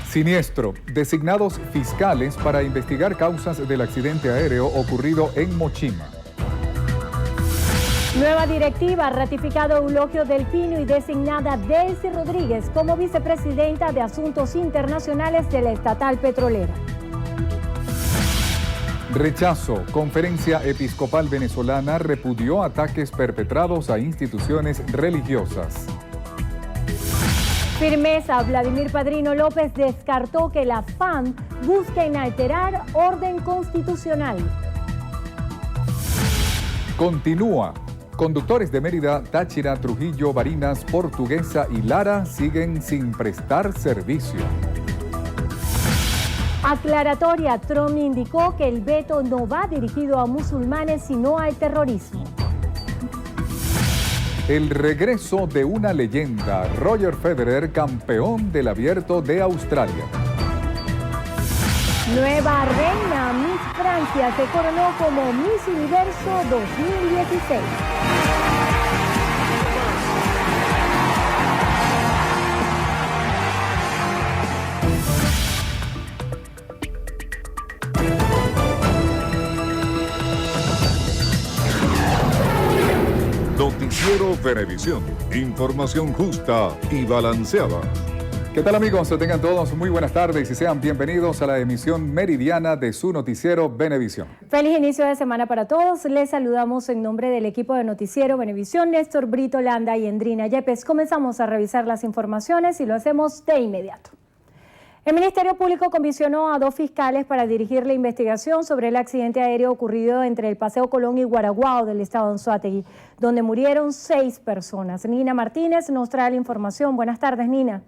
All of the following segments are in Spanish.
Siniestro. Designados fiscales para investigar causas del accidente aéreo ocurrido en Mochima. Nueva directiva, ratificado Eulogio del Pino y designada Delcy Rodríguez como vicepresidenta de Asuntos Internacionales de la estatal petrolera. Rechazo. Conferencia Episcopal Venezolana repudió ataques perpetrados a instituciones religiosas. Firmeza. Vladimir Padrino López descartó que la FAN busque alterar orden constitucional. Continúa. Conductores de Mérida, Táchira, Trujillo, Barinas, Portuguesa y Lara siguen sin prestar servicio. Aclaratoria. Trump indicó que el veto no va dirigido a musulmanes sino al terrorismo. El regreso de una leyenda, Roger Federer, campeón del Abierto de Australia. Nueva reina, Miss Francia se coronó como Miss Universo 2016. Noticiero Venevisión. Información justa y balanceada. ¿Qué tal, amigos? Tengan todos muy buenas tardes y sean bienvenidos a la emisión meridiana de su noticiero Venevisión. Feliz inicio de semana para todos. Les saludamos en nombre del equipo de Noticiero Venevisión, Néstor Brito Landa y Endrina Yepes. Comenzamos a revisar las informaciones y lo hacemos de inmediato. El Ministerio Público comisionó a 2 fiscales para dirigir la investigación sobre el accidente aéreo ocurrido entre el Paseo Colón y Guaraguao del estado de Anzoátegui, donde murieron 6 personas. Nina Martínez nos trae la información. Buenas tardes, Nina.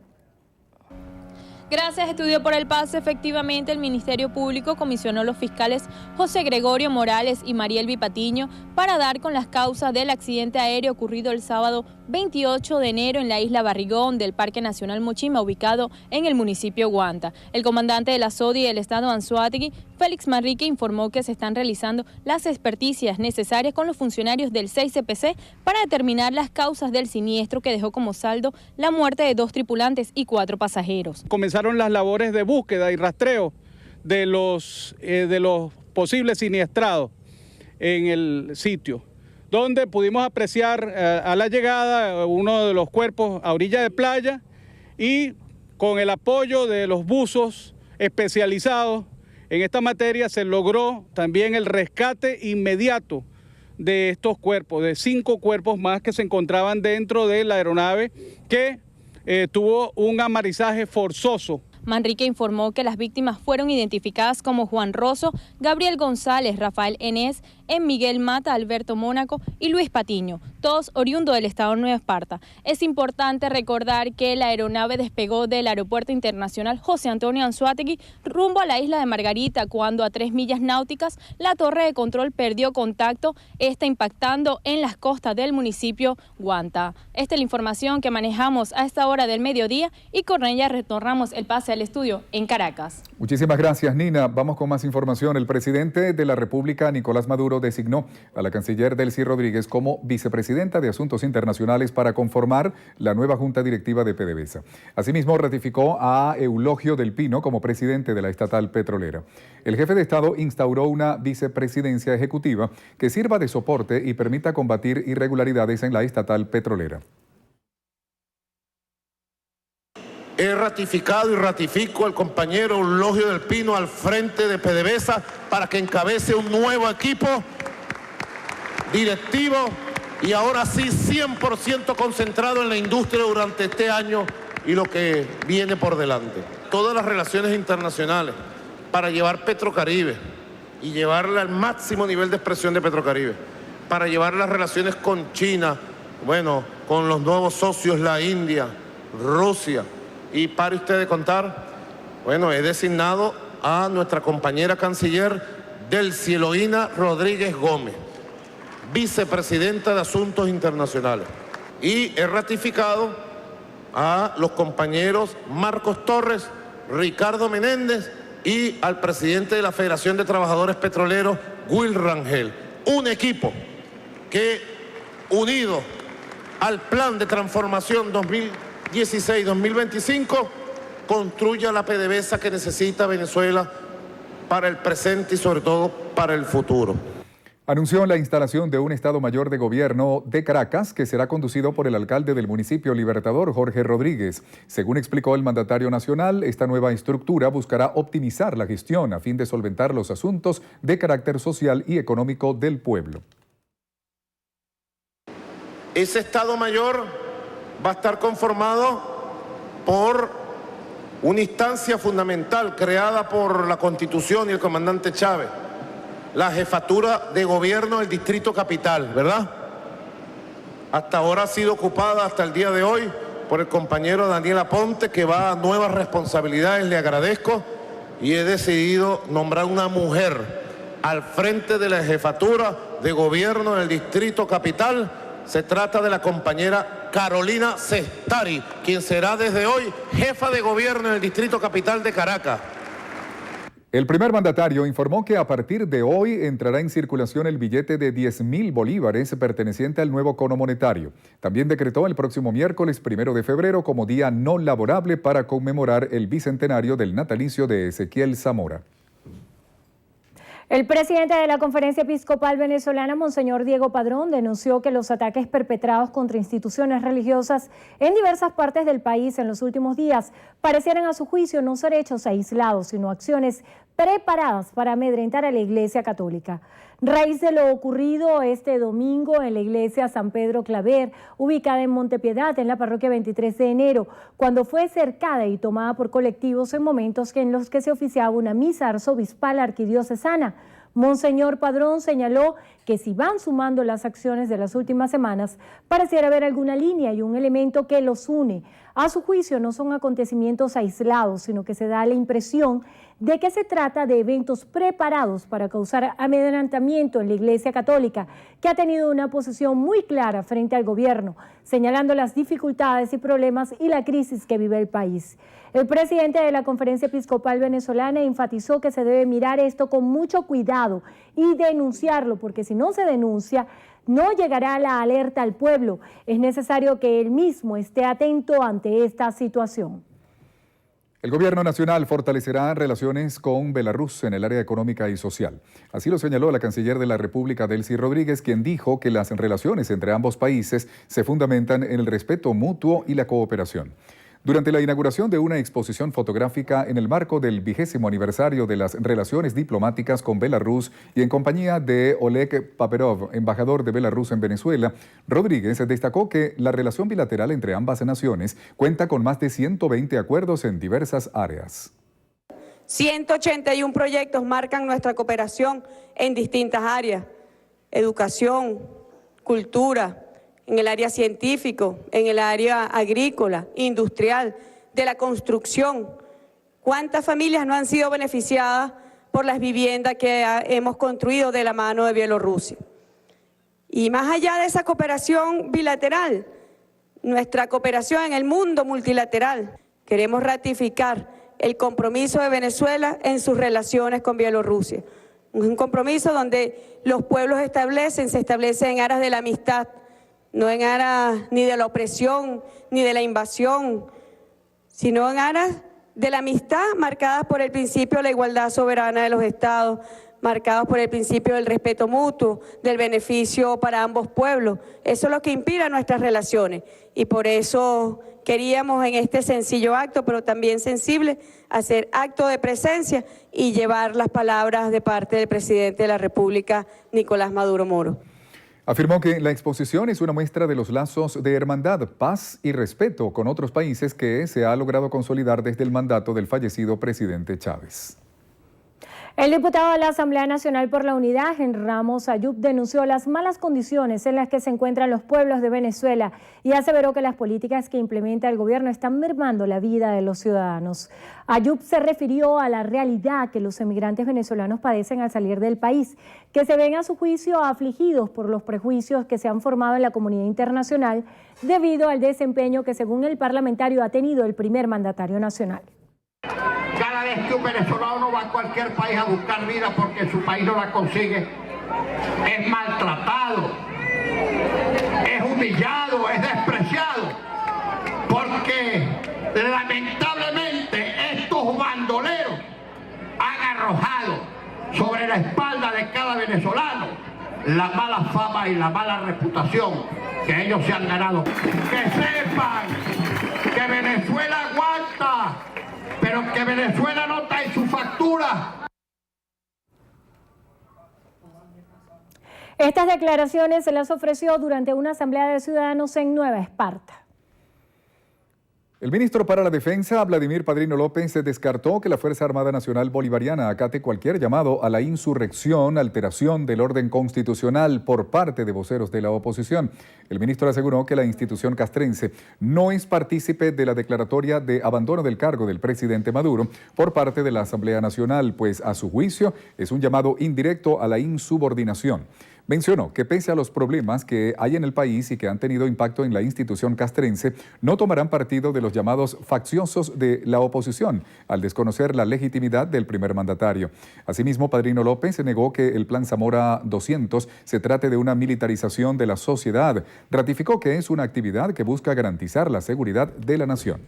Gracias, Estudio por el Pase. Efectivamente, el Ministerio Público comisionó a los fiscales José Gregorio Morales y Marielvi Patiño para dar con las causas del accidente aéreo ocurrido el sábado 28 de enero en la isla Barrigón del Parque Nacional Mochima, ubicado en el municipio Guanta. El comandante de la SODI del estado de Anzoátegui, Félix Manrique, informó que se están realizando las experticias necesarias con los funcionarios del 6CPC para determinar las causas del siniestro que dejó como saldo la muerte de 2 tripulantes y 4 pasajeros. Comenzaron las labores de búsqueda y rastreo de los posibles siniestrados en el sitio, donde pudimos apreciar a la llegada uno de los cuerpos a orilla de playa y con el apoyo de los buzos especializados en esta materia se logró también el rescate inmediato de estos cuerpos, de 5 cuerpos más que se encontraban dentro de la aeronave que tuvo un amarizaje forzoso. Manrique informó que las víctimas fueron identificadas como Juan Rosso, Gabriel González, Rafael Enés, Miguel Mata, Alberto Mónaco y Luis Patiño, todos oriundos del estado de Nueva Esparta. Es importante recordar que la aeronave despegó del Aeropuerto Internacional José Antonio Anzoátegui rumbo a la isla de Margarita, cuando a 3 millas náuticas la torre de control perdió contacto, esta impactando en las costas del municipio Guanta. Esta es la información que manejamos a esta hora del mediodía y con ella retornamos el pase al estudio en Caracas. Muchísimas gracias, Nina. Vamos con más información. El presidente de la República, Nicolás Maduro, designó a la canciller Delcy Rodríguez como vicepresidenta de Asuntos Internacionales para conformar la nueva junta directiva de PDVSA. Asimismo, ratificó a Eulogio del Pino como presidente de la estatal petrolera. El jefe de Estado instauró una vicepresidencia ejecutiva que sirva de soporte y permita combatir irregularidades en la estatal petrolera. He ratificado y ratifico al compañero Eulogio del Pino al frente de PDVSA para que encabece un nuevo equipo directivo y ahora sí 100% concentrado en la industria durante este año y lo que viene por delante. Todas las relaciones internacionales para llevar Petrocaribe y llevarla al máximo nivel de expresión de Petrocaribe, para llevar las relaciones con China, bueno, con los nuevos socios, la India, Rusia. Y pare usted de contar, bueno, he designado a nuestra compañera canciller Delcy Eloína Rodríguez Gómez, vicepresidenta de Asuntos Internacionales. Y he ratificado a los compañeros Marcos Torres, Ricardo Menéndez y al presidente de la Federación de Trabajadores Petroleros, Will Rangel. Un equipo que, unido al plan de transformación 2016-2025, construya la PDVSA que necesita Venezuela para el presente y sobre todo para el futuro. Anunció la instalación de un Estado Mayor de Gobierno de Caracas que será conducido por el alcalde del municipio Libertador, Jorge Rodríguez. Según explicó el mandatario nacional, esta nueva estructura buscará optimizar la gestión a fin de solventar los asuntos de carácter social y económico del pueblo. Ese Estado Mayor va a estar conformado por una instancia fundamental creada por la Constitución y el comandante Chávez, la jefatura de gobierno del Distrito Capital, ¿verdad? Hasta ahora ha sido ocupada hasta el día de hoy por el compañero Daniel Aponte, que va a nuevas responsabilidades, le agradezco, y he decidido nombrar una mujer al frente de la jefatura de gobierno del Distrito Capital. Se trata de la compañera Carolina Cestari, quien será desde hoy jefa de gobierno en el Distrito Capital de Caracas. El primer mandatario informó que a partir de hoy entrará en circulación el billete de 10.000 bolívares perteneciente al nuevo cono monetario. También decretó el próximo miércoles 1 de febrero como día no laborable para conmemorar el bicentenario del natalicio de Ezequiel Zamora. El presidente de la Conferencia Episcopal Venezolana, Monseñor Diego Padrón, denunció que los ataques perpetrados contra instituciones religiosas en diversas partes del país en los últimos días parecieran a su juicio no ser hechos aislados, sino acciones preparadas para amedrentar a la Iglesia Católica. Raíz de lo ocurrido este domingo en la iglesia San Pedro Claver, ubicada en Montepiedad, en la parroquia 23 de enero, cuando fue cercada y tomada por colectivos en momentos en los que se oficiaba una misa arzobispal arquidiocesana. Monseñor Padrón señaló que si van sumando las acciones de las últimas semanas, pareciera haber alguna línea y un elemento que los une. A su juicio no son acontecimientos aislados, sino que se da la impresión de que se trata de eventos preparados para causar amedrentamiento en la Iglesia Católica, que ha tenido una posición muy clara frente al gobierno, señalando las dificultades y problemas y la crisis que vive el país. El presidente de la Conferencia Episcopal Venezolana enfatizó que se debe mirar esto con mucho cuidado y denunciarlo, porque si no se denuncia, no llegará la alerta al pueblo. Es necesario que él mismo esté atento ante esta situación. El gobierno nacional fortalecerá relaciones con Belarus en el área económica y social. Así lo señaló la canciller de la República, Delcy Rodríguez, quien dijo que las relaciones entre ambos países se fundamentan en el respeto mutuo y la cooperación. Durante la inauguración de una exposición fotográfica en el marco del 20º aniversario de las relaciones diplomáticas con Belarus y en compañía de Oleg Paperov, embajador de Belarus en Venezuela, Rodríguez destacó que la relación bilateral entre ambas naciones cuenta con más de 120 acuerdos en diversas áreas. 181 proyectos marcan nuestra cooperación en distintas áreas: educación, cultura, en el área científico, en el área agrícola, industrial, de la construcción. ¿Cuántas familias no han sido beneficiadas por las viviendas que hemos construido de la mano de Bielorrusia? Y más allá de esa cooperación bilateral, nuestra cooperación en el mundo multilateral, queremos ratificar el compromiso de Venezuela en sus relaciones con Bielorrusia. Un compromiso donde los pueblos se establecen en aras de la amistad, no en aras ni de la opresión ni de la invasión, sino en aras de la amistad marcadas por el principio de la igualdad soberana de los estados, marcados por el principio del respeto mutuo, del beneficio para ambos pueblos. Eso es lo que inspira nuestras relaciones y por eso queríamos en este sencillo acto, pero también sensible, hacer acto de presencia y llevar las palabras de parte del presidente de la República, Nicolás Maduro Moro. Afirmó que la exposición es una muestra de los lazos de hermandad, paz y respeto con otros países que se ha logrado consolidar desde el mandato del fallecido presidente Chávez. El diputado de la Asamblea Nacional por la Unidad, Henry Ramos Ayub, denunció las malas condiciones en las que se encuentran los pueblos de Venezuela y aseveró que las políticas que implementa el gobierno están mermando la vida de los ciudadanos. Ayub se refirió a la realidad que los emigrantes venezolanos padecen al salir del país, que se ven a su juicio afligidos por los prejuicios que se han formado en la comunidad internacional debido al desempeño que, según el parlamentario, ha tenido el primer mandatario nacional. Cada vez que un venezolano va a cualquier país a buscar vida porque en su país no la consigue, es maltratado, es humillado, es despreciado, porque lamentablemente estos bandoleros han arrojado sobre la espalda de cada venezolano la mala fama y la mala reputación que ellos se han ganado. Que sepan que Venezuela aguanta, pero que Venezuela no trae su factura. Estas declaraciones se las ofreció durante una asamblea de ciudadanos en Nueva Esparta. El ministro para la Defensa, Vladimir Padrino López, descartó que la Fuerza Armada Nacional Bolivariana acate cualquier llamado a la insurrección, alteración del orden constitucional por parte de voceros de la oposición. El ministro aseguró que la institución castrense no es partícipe de la declaratoria de abandono del cargo del presidente Maduro por parte de la Asamblea Nacional, pues a su juicio es un llamado indirecto a la insubordinación. Mencionó que pese a los problemas que hay en el país y que han tenido impacto en la institución castrense, no tomarán partido de los llamados facciosos de la oposición, al desconocer la legitimidad del primer mandatario. Asimismo, Padrino López negó que el Plan Zamora 200 se trate de una militarización de la sociedad. Ratificó que es una actividad que busca garantizar la seguridad de la nación.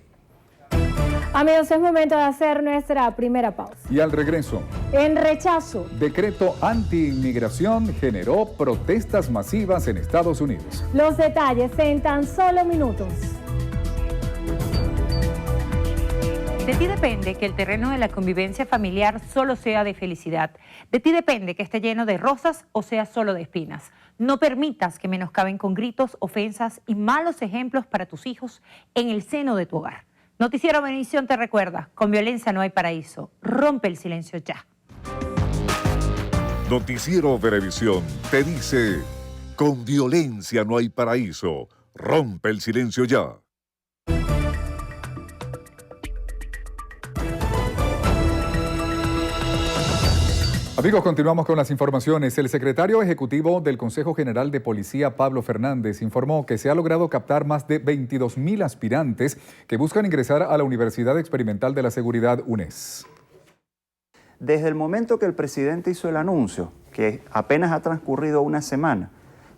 Amigos, es momento de hacer nuestra primera pausa. Y al regreso, en rechazo, decreto anti-inmigración generó protestas masivas en Estados Unidos. Los detalles en tan solo minutos. De ti depende que el terreno de la convivencia familiar solo sea de felicidad. De ti depende que esté lleno de rosas o sea solo de espinas. No permitas que menoscaben con gritos, ofensas y malos ejemplos para tus hijos en el seno de tu hogar. Noticiero Venevisión te recuerda, con violencia no hay paraíso. Rompe el silencio ya. Noticiero Venevisión te dice, con violencia no hay paraíso. Rompe el silencio ya. Amigos, continuamos con las informaciones. El secretario ejecutivo del Consejo General de Policía, Pablo Fernández, informó que se ha logrado captar más de 22.000 aspirantes que buscan ingresar a la Universidad Experimental de la Seguridad, UNES. Desde el momento que el presidente hizo el anuncio, que apenas ha transcurrido una semana,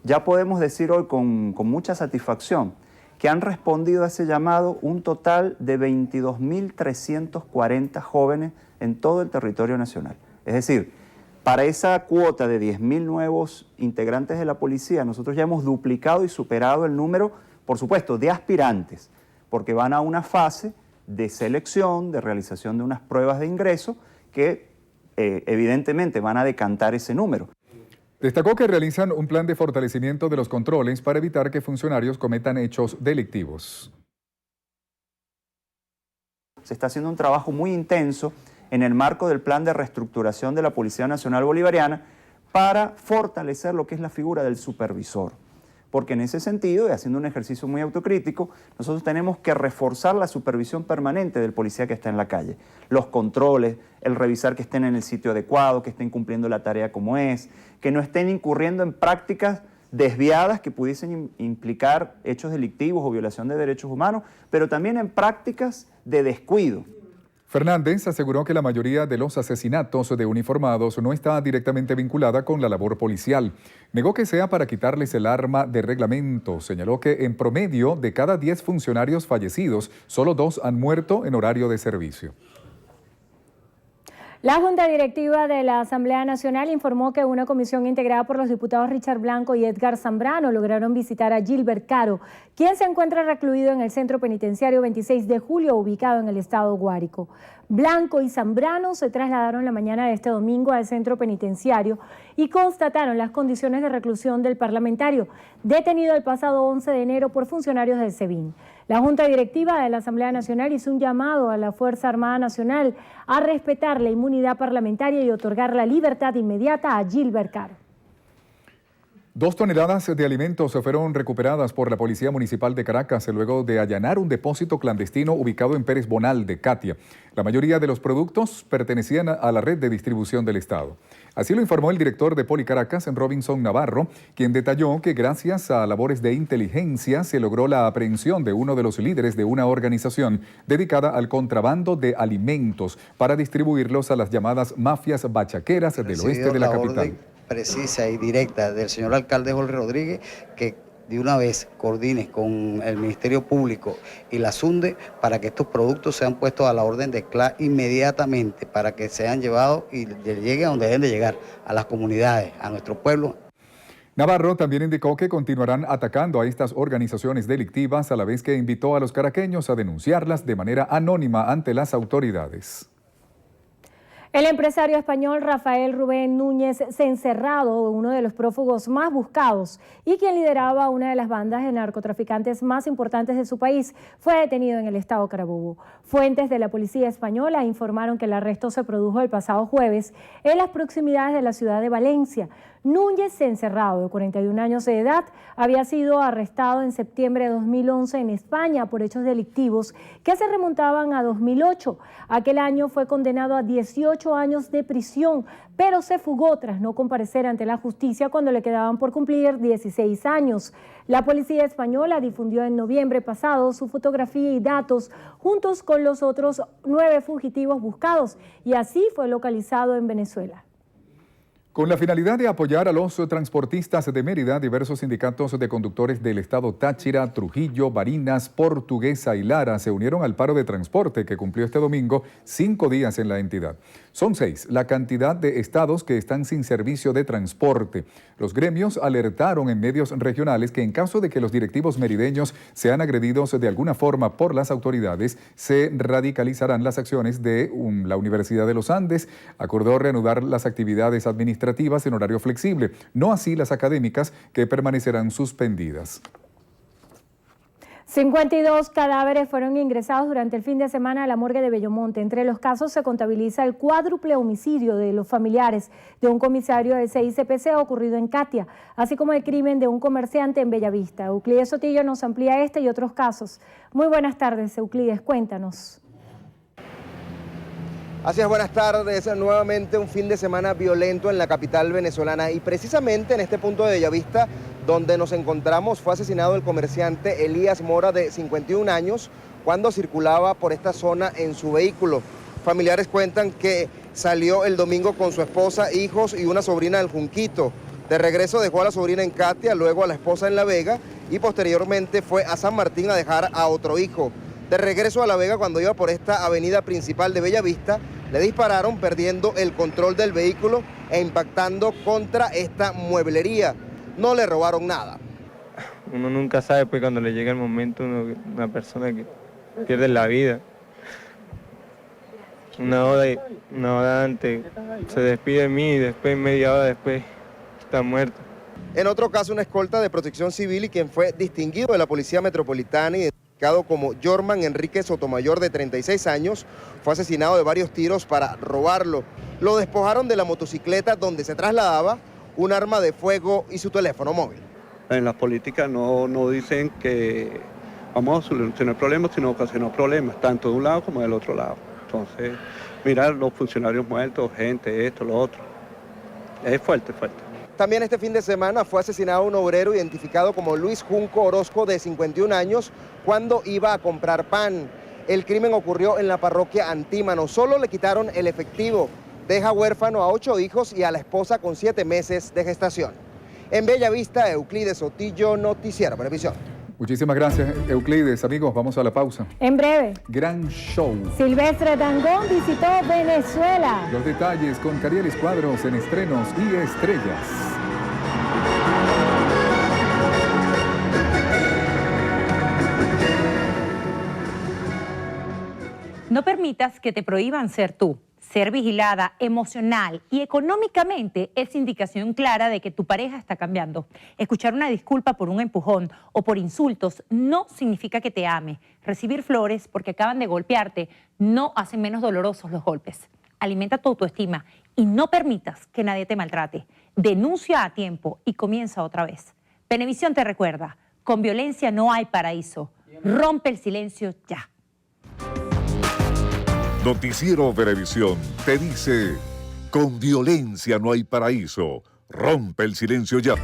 ya podemos decir hoy con mucha satisfacción que han respondido a ese llamado un total de 22.340 jóvenes en todo el territorio nacional. Es decir, para esa cuota de 10.000 nuevos integrantes de la policía, nosotros ya hemos duplicado y superado el número, por supuesto, de aspirantes, porque van a una fase de selección, de realización de unas pruebas de ingreso que evidentemente van a decantar ese número. Destacó que realizan un plan de fortalecimiento de los controles para evitar que funcionarios cometan hechos delictivos. Se está haciendo un trabajo muy intenso en el marco del plan de reestructuración de la Policía Nacional Bolivariana para fortalecer lo que es la figura del supervisor. Porque en ese sentido, y haciendo un ejercicio muy autocrítico, nosotros tenemos que reforzar la supervisión permanente del policía que está en la calle. Los controles, el revisar que estén en el sitio adecuado, que estén cumpliendo la tarea como es, que no estén incurriendo en prácticas desviadas que pudiesen implicar hechos delictivos o violación de derechos humanos, pero también en prácticas de descuido. Fernández aseguró que la mayoría de los asesinatos de uniformados no está directamente vinculada con la labor policial. Negó que sea para quitarles el arma de reglamento. Señaló que en promedio de cada 10 funcionarios fallecidos, solo 2 han muerto en horario de servicio. La Junta Directiva de la Asamblea Nacional informó que una comisión integrada por los diputados Richard Blanco y Edgar Zambrano lograron visitar a Gilbert Caro, quien se encuentra recluido en el Centro Penitenciario 26 de Julio, ubicado en el estado Guárico. Blanco y Zambrano se trasladaron la mañana de este domingo al centro penitenciario y constataron las condiciones de reclusión del parlamentario, detenido el pasado 11 de enero por funcionarios del SEBIN. La Junta Directiva de la Asamblea Nacional hizo un llamado a la Fuerza Armada Nacional a respetar la inmunidad parlamentaria y otorgar la libertad inmediata a Gilbert Caro. 2 toneladas de alimentos fueron recuperadas por la Policía Municipal de Caracas luego de allanar un depósito clandestino ubicado en Pérez Bonal de Catia. La mayoría de los productos pertenecían a la red de distribución del Estado. Así lo informó el director de Policaracas, Robinson Navarro, quien detalló que gracias a labores de inteligencia se logró la aprehensión de uno de los líderes de una organización dedicada al contrabando de alimentos para distribuirlos a las llamadas mafias bachaqueras del oeste de la capital. Precisa y directa del señor alcalde Jorge Rodríguez, que de una vez coordines con el Ministerio Público y la SUNDE para que estos productos sean puestos a la orden de CLA inmediatamente, para que sean llevados y lleguen a donde deben de llegar, a las comunidades, a nuestro pueblo. Navarro también indicó que continuarán atacando a estas organizaciones delictivas, a la vez que invitó a los caraqueños a denunciarlas de manera anónima ante las autoridades. El empresario español Rafael Rubén Núñez Cencerrado, uno de los prófugos más buscados y quien lideraba una de las bandas de narcotraficantes más importantes de su país, fue detenido en el estado Carabobo. Fuentes de la policía española informaron que el arresto se produjo el pasado jueves en las proximidades de la ciudad de Valencia. Núñez Cencerrado, de 41 años de edad, había sido arrestado en septiembre de 2011 en España por hechos delictivos que se remontaban a 2008. Aquel año fue condenado a 18 años de prisión, pero se fugó tras no comparecer ante la justicia cuando le quedaban por cumplir 16 años. La policía española difundió en noviembre pasado su fotografía y datos juntos con los otros 9 fugitivos buscados, y así fue localizado en Venezuela. Con la finalidad de apoyar a los transportistas de Mérida, diversos sindicatos de conductores del estado Táchira, Trujillo, Barinas, Portuguesa y Lara se unieron al paro de transporte que cumplió este domingo 5 días en la entidad. Son 6 la cantidad de estados que están sin servicio de transporte. Los gremios alertaron en medios regionales que en caso de que los directivos merideños sean agredidos de alguna forma por las autoridades, se radicalizarán las acciones de la Universidad de los Andes. Acordó reanudar las actividades administrativas en horario flexible, no así las académicas, que permanecerán suspendidas. 52 cadáveres fueron ingresados durante el fin de semana a la morgue de Bellomonte. Entre los casos se contabiliza el cuádruple homicidio de los familiares de un comisario de CICPC ocurrido en Catia, así como el crimen de un comerciante en Bellavista. Euclides Sotillo nos amplía este y otros casos. Muy buenas tardes, Euclides, cuéntanos. Así es, buenas tardes. Nuevamente un fin de semana violento en la capital venezolana y precisamente en este punto de Bellavista donde nos encontramos fue asesinado el comerciante Elías Mora, de 51 años, cuando circulaba por esta zona en su vehículo. Familiares cuentan que salió el domingo con su esposa, hijos y una sobrina del Junquito. De regreso dejó a la sobrina en Catia, luego a la esposa en La Vega y posteriormente fue a San Martín a dejar a otro hijo. De regreso a La Vega, cuando iba por esta avenida principal de Bellavista, le dispararon perdiendo el control del vehículo e impactando contra esta mueblería. No le robaron nada. Uno nunca sabe, pues cuando le llega el momento, una persona que pierde la vida. Una hora antes se despide de mí y después, media hora después, está muerto. En otro caso, una escolta de Protección Civil y quien fue distinguido de la Policía Metropolitana y como Jorman Enrique Sotomayor, de 36 años, fue asesinado de varios tiros para robarlo. Lo despojaron de la motocicleta donde se trasladaba, un arma de fuego y su teléfono móvil. En las políticas no dicen que vamos a solucionar problemas, sino ocasionar problemas, tanto de un lado como del otro lado. Entonces, mirar los funcionarios muertos, gente, esto, lo otro, es fuerte, fuerte. También este fin de semana fue asesinado un obrero identificado como Luis Junco Orozco, de 51 años, cuando iba a comprar pan. El crimen ocurrió en la parroquia Antímano. Solo le quitaron el efectivo. Deja huérfano a 8 hijos y a la esposa con 7 meses de gestación. En Bellavista, Euclides Sotillo, Noticiero Venevisión. Muchísimas gracias, Euclides. Amigos, vamos a la pausa. En breve. Gran show. Silvestre Dangond visitó Venezuela. Los detalles con Carieles Cuadros en Estrenos y Estrellas. No permitas que te prohíban ser tú. Ser vigilada emocional y económicamente es indicación clara de que tu pareja está cambiando. Escuchar una disculpa por un empujón o por insultos no significa que te ame. Recibir flores porque acaban de golpearte no hacen menos dolorosos los golpes. Alimenta tu autoestima y no permitas que nadie te maltrate. Denuncia a tiempo y comienza otra vez. Venevisión te recuerda, con violencia no hay paraíso. Rompe el silencio ya. Noticiero Venevisión te dice, con violencia no hay paraíso. Rompe el silencio ya.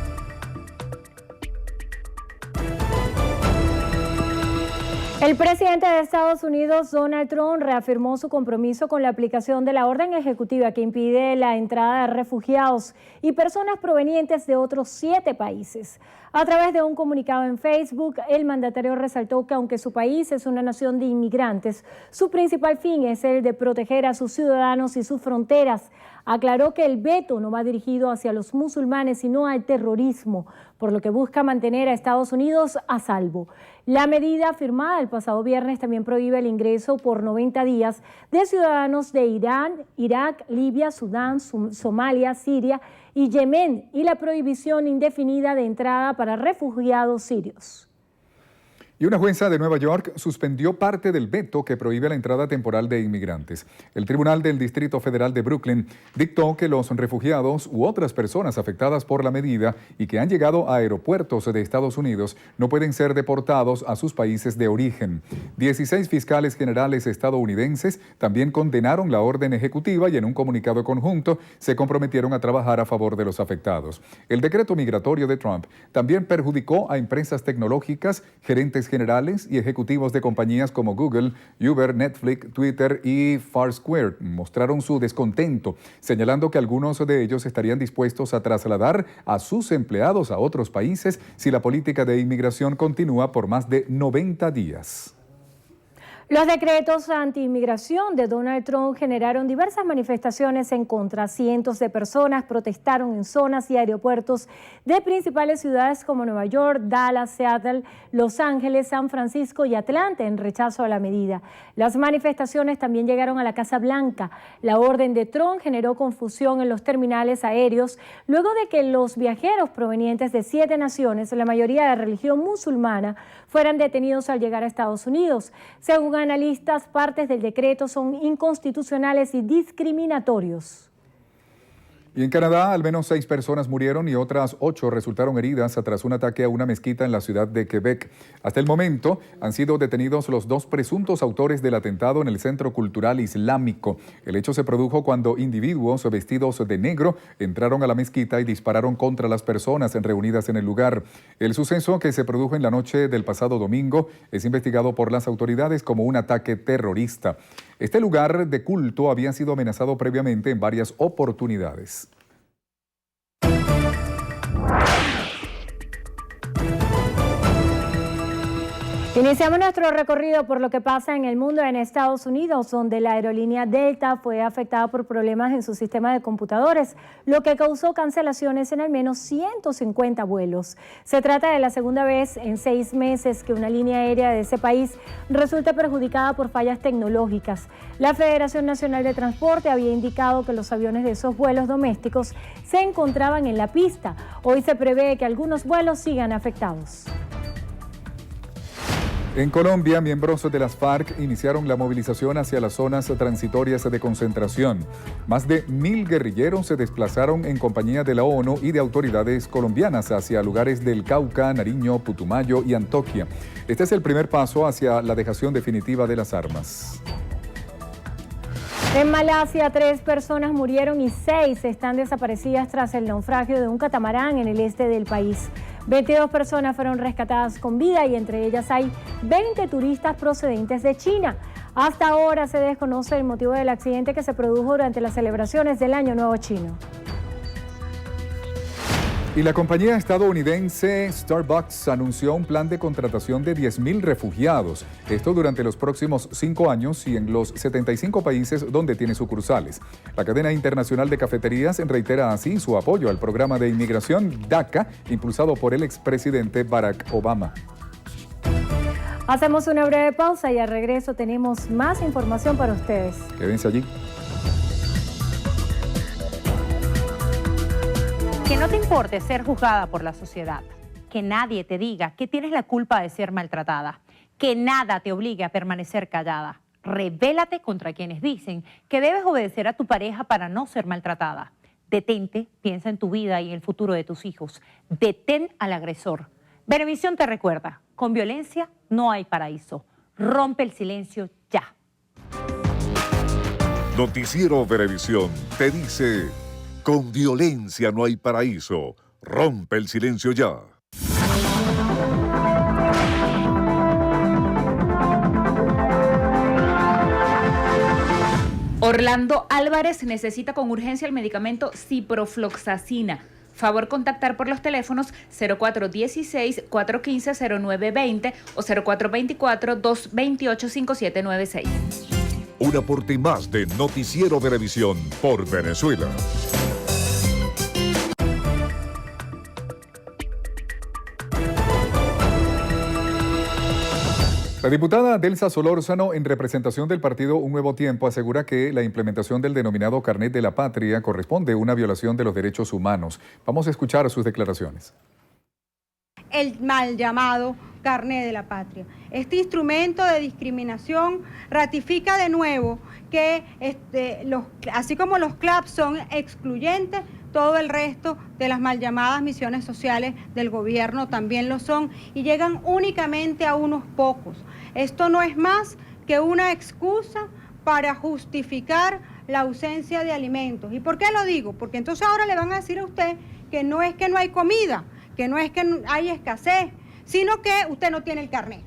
El El presidente de Estados Unidos, Donald Trump, reafirmó su compromiso con la aplicación de la orden ejecutiva que impide la entrada de refugiados y personas provenientes de otros 7 países. A través de un comunicado en Facebook, el mandatario resaltó que aunque su país es una nación de inmigrantes, su principal fin es el de proteger a sus ciudadanos y sus fronteras. Aclaró que el veto no va dirigido hacia los musulmanes, sino al terrorismo, por lo que busca mantener a Estados Unidos a salvo. La medida firmada el pasado viernes también prohíbe el ingreso por 90 días de ciudadanos de Irán, Irak, Libia, Sudán, Somalia, Siria y Yemen, y la prohibición indefinida de entrada para refugiados sirios. Y una jueza de Nueva York suspendió parte del veto que prohíbe la entrada temporal de inmigrantes. El Tribunal del Distrito Federal de Brooklyn dictó que los refugiados u otras personas afectadas por la medida y que han llegado a aeropuertos de Estados Unidos no pueden ser deportados a sus países de origen. 16 fiscales generales estadounidenses también condenaron la orden ejecutiva y en un comunicado conjunto se comprometieron a trabajar a favor de los afectados. El decreto migratorio de Trump también perjudicó a empresas tecnológicas, gerentes generales y ejecutivos de compañías como Google, Uber, Netflix, Twitter y Foursquare mostraron su descontento, señalando que algunos de ellos estarían dispuestos a trasladar a sus empleados a otros países si la política de inmigración continúa por más de 90 días. Los decretos anti-inmigración de Donald Trump generaron diversas manifestaciones en contra. Cientos de personas protestaron en zonas y aeropuertos de principales ciudades como Nueva York, Dallas, Seattle, Los Ángeles, San Francisco y Atlanta en rechazo a la medida. Las manifestaciones también llegaron a la Casa Blanca. La orden de Trump generó confusión en los terminales aéreos luego de que los viajeros provenientes de 7 naciones, la mayoría de religión musulmana, fueran detenidos al llegar a Estados Unidos. Según analistas, partes del decreto son inconstitucionales y discriminatorios. Y en Canadá, al menos 6 personas murieron y otras 8 resultaron heridas tras un ataque a una mezquita en la ciudad de Quebec. Hasta el momento, han sido detenidos los 2 presuntos autores del atentado en el Centro Cultural Islámico. El hecho se produjo cuando individuos vestidos de negro entraron a la mezquita y dispararon contra las personas reunidas en el lugar. El suceso, que se produjo en la noche del pasado domingo, es investigado por las autoridades como un ataque terrorista. Este lugar de culto había sido amenazado previamente en varias oportunidades. Iniciamos nuestro recorrido por lo que pasa en el mundo en Estados Unidos, donde la aerolínea Delta fue afectada por problemas en su sistema de computadores, lo que causó cancelaciones en al menos 150 vuelos. Se trata de la segunda vez en 6 meses que una línea aérea de ese país resulta perjudicada por fallas tecnológicas. La Federación Nacional de Transporte había indicado que los aviones de esos vuelos domésticos se encontraban en la pista. Hoy se prevé que algunos vuelos sigan afectados. En Colombia, miembros de las FARC iniciaron la movilización hacia las zonas transitorias de concentración. Más de 1000 guerrilleros se desplazaron en compañía de la ONU y de autoridades colombianas hacia lugares del Cauca, Nariño, Putumayo y Antioquia. Este es el primer paso hacia la dejación definitiva de las armas. En Malasia, 3 personas murieron y 6 están desaparecidas tras el naufragio de un catamarán en el este del país. 22 personas fueron rescatadas con vida y entre ellas hay 20 turistas procedentes de China. Hasta ahora se desconoce el motivo del accidente que se produjo durante las celebraciones del Año Nuevo Chino. Y la compañía estadounidense Starbucks anunció un plan de contratación de 10.000 refugiados. Esto durante los próximos 5 años y en los 75 países donde tiene sucursales. La cadena internacional de cafeterías reitera así su apoyo al programa de inmigración DACA, impulsado por el expresidente Barack Obama. Hacemos una breve pausa y al regreso tenemos más información para ustedes. Quédense allí. Que no te importe ser juzgada por la sociedad. Que nadie te diga que tienes la culpa de ser maltratada. Que nada te obligue a permanecer callada. Rebélate contra quienes dicen que debes obedecer a tu pareja para no ser maltratada. Detente, piensa en tu vida y en el futuro de tus hijos. Detén al agresor. Venevisión te recuerda, con violencia no hay paraíso. Rompe el silencio ya. Noticiero Venevisión te dice: con violencia no hay paraíso. Rompe el silencio ya. Orlando Álvarez necesita con urgencia el medicamento ciprofloxacina. Favor contactar por los teléfonos 0416-415-0920 o 0424-228-5796. Un aporte más de Noticiero Venevisión por Venezuela. La diputada Delsa Solórzano, en representación del partido Un Nuevo Tiempo, asegura que la implementación del denominado Carnet de la Patria corresponde a una violación de los derechos humanos. Vamos a escuchar sus declaraciones. El mal llamado Carnet de la Patria. Este instrumento de discriminación ratifica de nuevo que así como los CLAP son excluyentes, todo el resto de las mal llamadas misiones sociales del gobierno también lo son y llegan únicamente a unos pocos. Esto no es más que una excusa para justificar la ausencia de alimentos. ¿Y por qué lo digo? Porque entonces ahora le van a decir a usted que no es que no hay comida, que no es que hay escasez, sino que usted no tiene el carnet.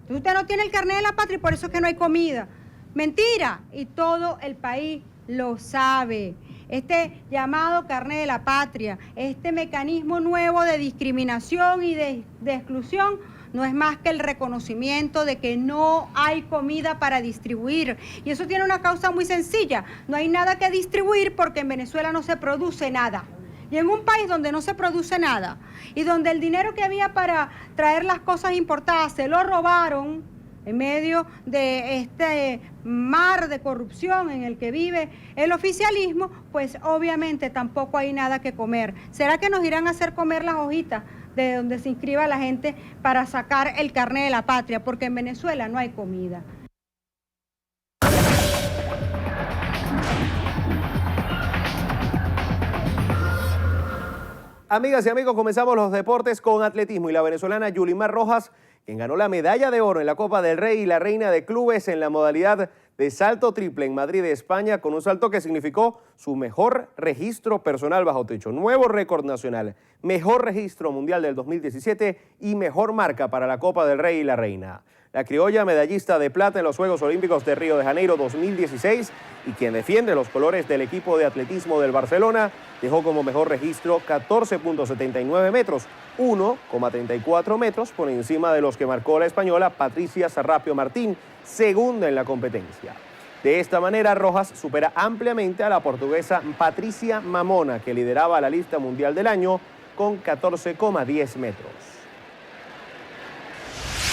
Entonces usted no tiene el carnet de la patria y por eso es que no hay comida. Mentira, y todo el país lo sabe. Este llamado carnet de la patria, este mecanismo nuevo de discriminación y de exclusión, no es más que el reconocimiento de que no hay comida para distribuir. Y eso tiene una causa muy sencilla. No hay nada que distribuir porque en Venezuela no se produce nada. Y en un país donde no se produce nada y donde el dinero que había para traer las cosas importadas se lo robaron en medio de este mar de corrupción en el que vive el oficialismo, pues obviamente tampoco hay nada que comer. ¿Será que nos irán a hacer comer las hojitas de donde se inscriba la gente para sacar el carnet de la patria? Porque en Venezuela no hay comida. Amigas y amigos, comenzamos los deportes con atletismo y la venezolana Yulimar Rojas, quien ganó la medalla de oro en la Copa del Rey y la Reina de Clubes en la modalidad de salto triple en Madrid, España, con un salto que significó su mejor registro personal bajo techo, nuevo récord nacional, mejor registro mundial del 2017 y mejor marca para la Copa del Rey y la Reina. La criolla medallista de plata en los Juegos Olímpicos de Río de Janeiro 2016 y quien defiende los colores del equipo de atletismo del Barcelona, dejó como mejor registro 14.79 metros, 1,34 metros por encima de los que marcó la española Patricia Sarrapio Martín, segunda en la competencia. De esta manera, Rojas supera ampliamente a la portuguesa Patricia Mamona, que lideraba la lista mundial del año con 14,10 metros.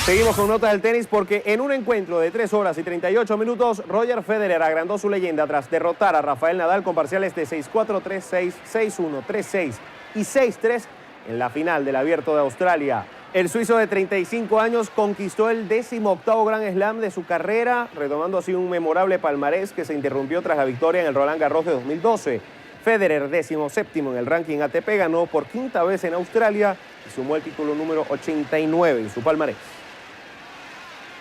Seguimos con notas del tenis porque en un encuentro de 3 horas y 38 minutos, Roger Federer agrandó su leyenda tras derrotar a Rafael Nadal con parciales de 6-4, 3-6, 6-1, 3-6 y 6-3 en la final del Abierto de Australia. El suizo de 35 años conquistó el 18º Grand Slam de su carrera, retomando así un memorable palmarés que se interrumpió tras la victoria en el Roland Garros de 2012. Federer, 17º en el ranking ATP, ganó por quinta vez en Australia y sumó el título número 89 en su palmarés.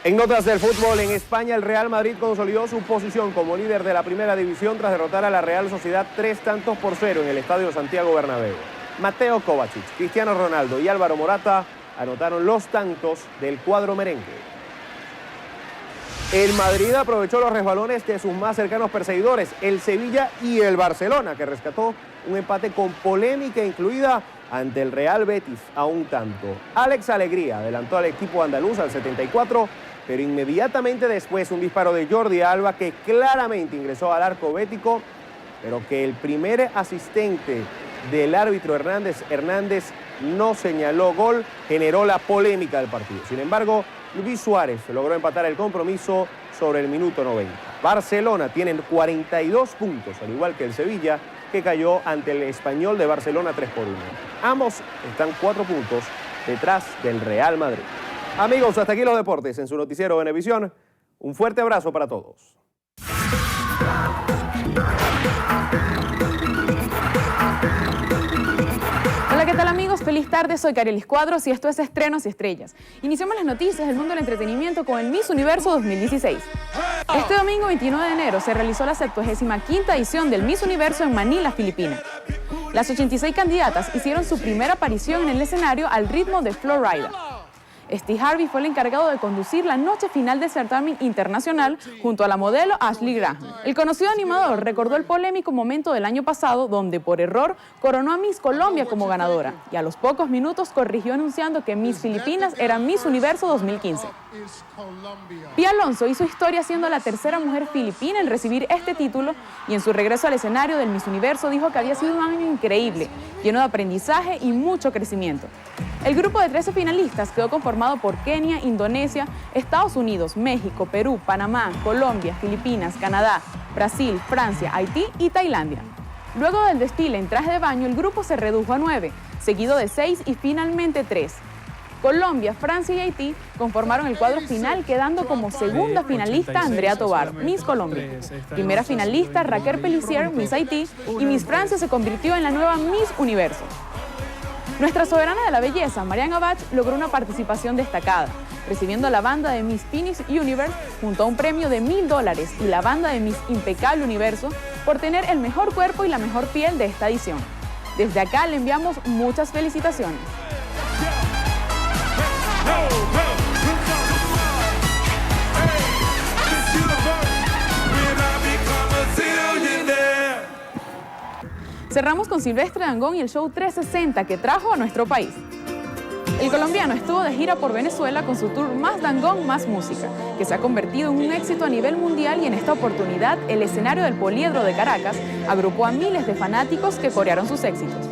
En notas del fútbol, en España, el Real Madrid consolidó su posición como líder de la primera división tras derrotar a la Real Sociedad 3-0 en el Estadio Santiago Bernabéu. Mateo Kovacic, Cristiano Ronaldo y Álvaro Morata anotaron los tantos del cuadro merengue. El Madrid aprovechó los resbalones de sus más cercanos perseguidores, el Sevilla y el Barcelona, que rescató un empate con polémica incluida ante el Real Betis a un tanto. Alex Alegría adelantó al equipo andaluz al 74, pero inmediatamente después un disparo de Jordi Alba que claramente ingresó al arco bético, pero que el primer asistente del árbitro Hernández no señaló gol, generó la polémica del partido. Sin embargo, Luis Suárez logró empatar el compromiso sobre el minuto 90. Barcelona tiene 42 puntos, al igual que el Sevilla, que cayó ante el Español de Barcelona 3-1. Ambos están 4 puntos detrás del Real Madrid. Amigos, hasta aquí los deportes en su noticiero Venevisión. Un fuerte abrazo para todos. Hola, ¿qué tal amigos? Feliz tarde, soy Carelis Cuadros y esto es Estrenos y Estrellas. Iniciamos las noticias del mundo del entretenimiento con el Miss Universo 2016. Este domingo 29 de enero se realizó la 75ª edición del Miss Universo en Manila, Filipinas. Las 86 candidatas hicieron su primera aparición en el escenario al ritmo de Florida. Steve Harvey fue el encargado de conducir la noche final del certamen internacional junto a la modelo Ashley Graham. El conocido animador recordó el polémico momento del año pasado donde por error coronó a Miss Colombia como ganadora y a los pocos minutos corrigió anunciando que Miss Filipinas era Miss Universo 2015. Pia Alonso hizo historia siendo la tercera mujer filipina en recibir este título y en su regreso al escenario del Miss Universo dijo que había sido un año increíble, lleno de aprendizaje y mucho crecimiento. El grupo de 13 finalistas quedó conformado por Kenia, Indonesia, Estados Unidos, México, Perú, Panamá, Colombia, Filipinas, Canadá, Brasil, Francia, Haití y Tailandia. Luego del desfile en traje de baño, el grupo se redujo a 9, seguido de 6 y finalmente 3. Colombia, Francia y Haití conformaron el cuadro final, quedando como segunda finalista Andrea Tobar, Miss Colombia. Primera finalista Raquel Pellissier, Miss Haití, y Miss Francia se convirtió en la nueva Miss Universo. Nuestra soberana de la belleza, Marianne Abach, logró una participación destacada, recibiendo la banda de Miss Phoenix Universe junto a un premio de $1,000 y la banda de Miss Impecable Universo por tener el mejor cuerpo y la mejor piel de esta edición. Desde acá le enviamos muchas felicitaciones. Cerramos con Silvestre Dangond y el show 360 que trajo a nuestro país. El colombiano estuvo de gira por Venezuela con su tour Más Dangond, Más Música, que se ha convertido en un éxito a nivel mundial y en esta oportunidad el escenario del Poliedro de Caracas agrupó a miles de fanáticos que corearon sus éxitos.